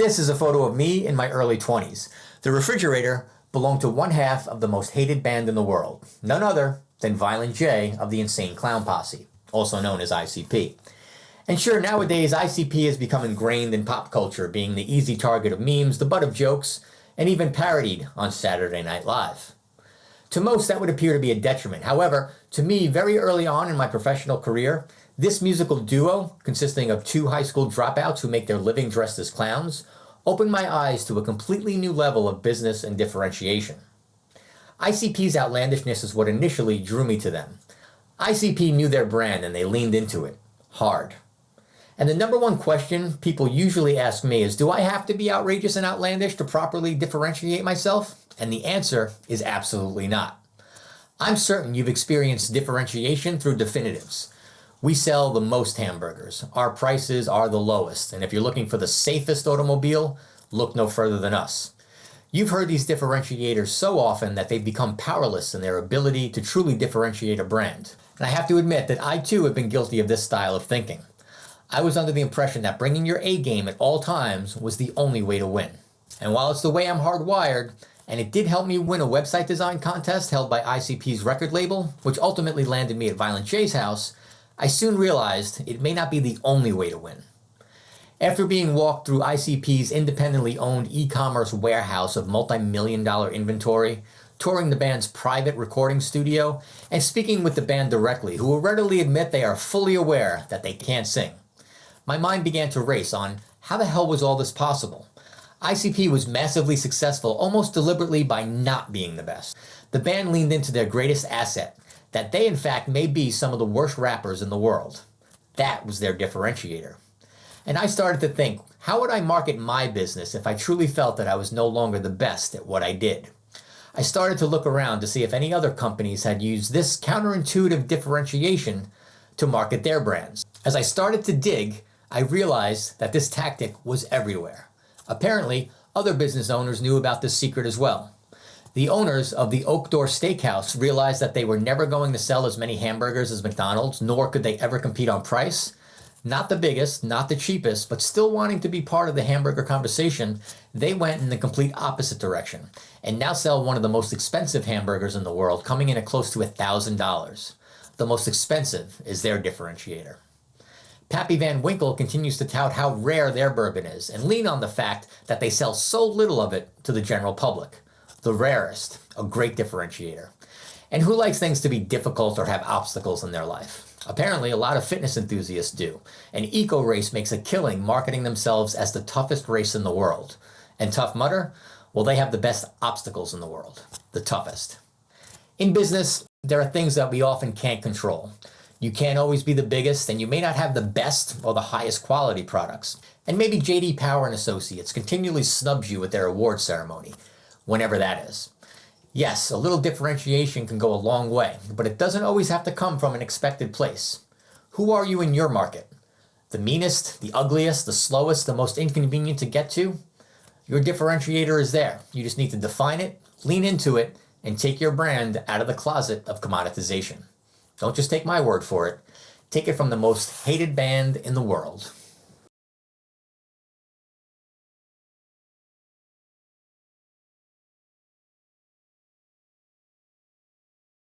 This is a photo of me in my early 20s. The refrigerator belonged to one half of the most hated band in the world, none other than Violent J of the Insane Clown Posse, also known as ICP. And sure, nowadays ICP has become ingrained in pop culture, being the easy target of memes, the butt of jokes, and even parodied on Saturday Night Live. To most, that would appear to be a detriment. However, to me, very early on in my professional career, this musical duo, consisting of two high school dropouts who make their living dressed as clowns, opened my eyes to a completely new level of business and differentiation. ICP's outlandishness is what initially drew me to them. ICP knew their brand and they leaned into it, hard. And the number one question people usually ask me is, do I have to be outrageous and outlandish to properly differentiate myself? And the answer is absolutely not. I'm certain you've experienced differentiation through definitives. We sell the most hamburgers. Our prices are the lowest. And if you're looking for the safest automobile, look no further than us. You've heard these differentiators so often that they've become powerless in their ability to truly differentiate a brand. And I have to admit that I too have been guilty of this style of thinking. I was under the impression that bringing your A game at all times was the only way to win. And while it's the way I'm hardwired, and it did help me win a website design contest held by ICP's record label, which ultimately landed me at Violent J's house, I soon realized it may not be the only way to win. After being walked through ICP's independently owned e-commerce warehouse of multi-million-dollar inventory, touring the band's private recording studio, and speaking with the band directly, who will readily admit they are fully aware that they can't sing, my mind began to race on how the hell was all this possible? ICP was massively successful almost deliberately by not being the best. The band leaned into their greatest asset, that they in fact may be some of the worst rappers in the world. That was their differentiator. And I started to think, how would I market my business if I truly felt that I was no longer the best at what I did? I started to look around to see if any other companies had used this counterintuitive differentiation to market their brands. As I started to dig, I realized that this tactic was everywhere. Apparently, other business owners knew about this secret as well. The owners of the Oak Door Steakhouse realized that they were never going to sell as many hamburgers as McDonald's, nor could they ever compete on price. Not the biggest, not the cheapest, but still wanting to be part of the hamburger conversation, they went in the complete opposite direction and now sell one of the most expensive hamburgers in the world, coming in at close to $1,000. The most expensive is their differentiator. Pappy Van Winkle continues to tout how rare their bourbon is and lean on the fact that they sell so little of it to the general public. The rarest, a great differentiator. And who likes things to be difficult or have obstacles in their life? Apparently, a lot of fitness enthusiasts do. And Eco Race makes a killing marketing themselves as the toughest race in the world. And Tough Mudder? Well, they have the best obstacles in the world. The toughest. In business, there are things that we often can't control. You can't always be the biggest, and you may not have the best or the highest quality products. And maybe J.D. Power and Associates continually snubs you at their award ceremony, whenever that is. Yes, a little differentiation can go a long way, but it doesn't always have to come from an expected place. Who are you in your market? The meanest, the ugliest, the slowest, the most inconvenient to get to? Your differentiator is there. You just need to define it, lean into it, and take your brand out of the closet of commoditization. Don't just take my word for it. Take it from the most hated band in the world.